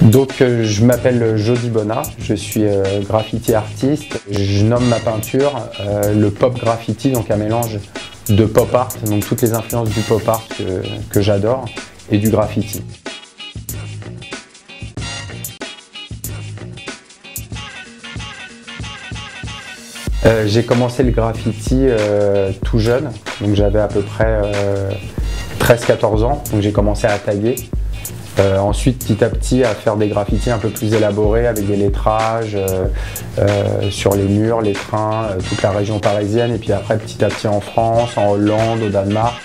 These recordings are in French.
Donc je m'appelle Jody Bonnat, je suis graffiti artiste. Je nomme ma peinture le pop graffiti, donc un mélange de pop art, donc toutes les influences du pop art que j'adore, et du graffiti. J'ai commencé le graffiti tout jeune, donc j'avais à peu près 13-14 ans, donc j'ai commencé à taguer. Ensuite, petit à petit, à faire des graffitis un peu plus élaborés avec des lettrages sur les murs, les trains, toute la région parisienne. Et puis après, petit à petit en France, en Hollande, au Danemark.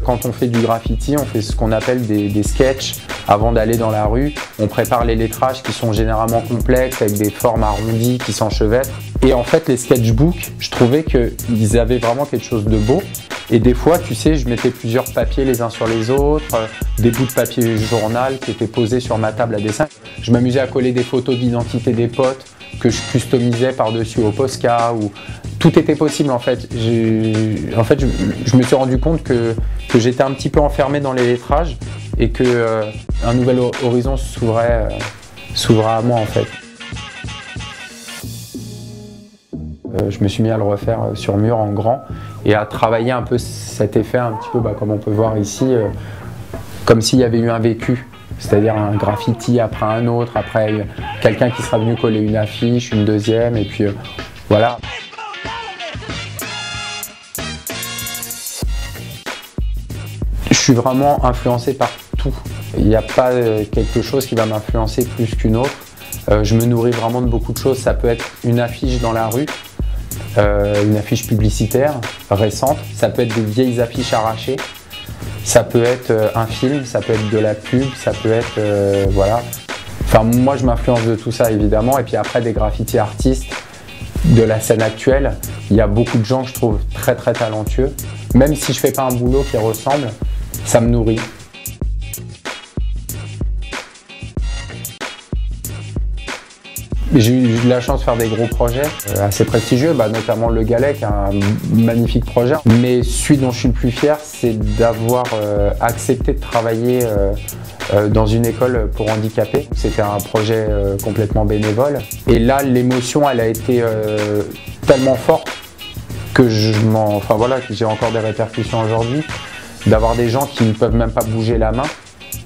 Quand on fait du graffiti, on fait ce qu'on appelle des sketchs avant d'aller dans la rue. On prépare les lettrages qui sont généralement complexes, avec des formes arrondies qui s'enchevêtrent. Et en fait, les sketchbooks, je trouvais qu'ils avaient vraiment quelque chose de beau. Et des fois, tu sais, je mettais plusieurs papiers les uns sur les autres, des bouts de papier journal qui étaient posés sur ma table à dessin. Je m'amusais à coller des photos d'identité des potes que je customisais par-dessus au Posca. Tout était possible en fait. Je me suis rendu compte que j'étais un petit peu enfermé dans les lettrages et qu'un nouvel horizon s'ouvrait à moi en fait. Je me suis mis à le refaire sur mur en grand et à travailler un peu cet effet un petit peu comme on peut voir ici, comme s'il y avait eu un vécu, c'est-à-dire un graffiti après un autre, après quelqu'un qui sera venu coller une affiche, une deuxième et puis voilà. Je suis vraiment influencé par tout. Il n'y a pas quelque chose qui va m'influencer plus qu'une autre. Je me nourris vraiment de beaucoup de choses. Ça peut être une affiche dans la rue, une affiche publicitaire récente, ça peut être des vieilles affiches arrachées, ça peut être un film, ça peut être de la pub, ça peut être voilà. Enfin moi je m'influence de tout ça évidemment, et puis après des graffiti artistes de la scène actuelle, il y a beaucoup de gens que je trouve très talentueux, même si je fais pas un boulot qui ressemble, ça me nourrit. J'ai eu de la chance de faire des gros projets assez prestigieux, notamment Le Galet, qui est un magnifique projet. Mais celui dont je suis le plus fier, c'est d'avoir accepté de travailler dans une école pour handicapés. C'était un projet complètement bénévole. Et là, l'émotion, elle a été tellement forte que j'ai encore des répercussions aujourd'hui, d'avoir des gens qui ne peuvent même pas bouger la main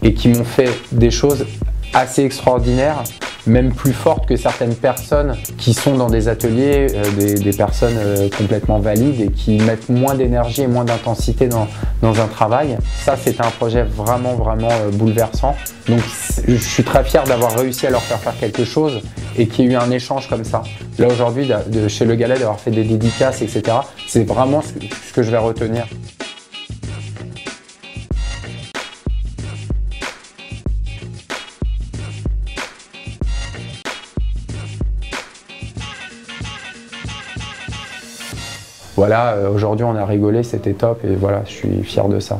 et qui m'ont fait des choses assez extraordinaires, même plus fortes que certaines personnes qui sont dans des ateliers, des personnes complètement valides et qui mettent moins d'énergie et moins d'intensité dans un travail. Ça, c'était un projet vraiment bouleversant. Donc je suis très fier d'avoir réussi à leur faire quelque chose et qu'il y ait eu un échange comme ça. Là aujourd'hui, chez Le Galet, d'avoir fait des dédicaces, etc., c'est vraiment ce que je vais retenir. Voilà, aujourd'hui on a rigolé, c'était top et voilà, je suis fier de ça.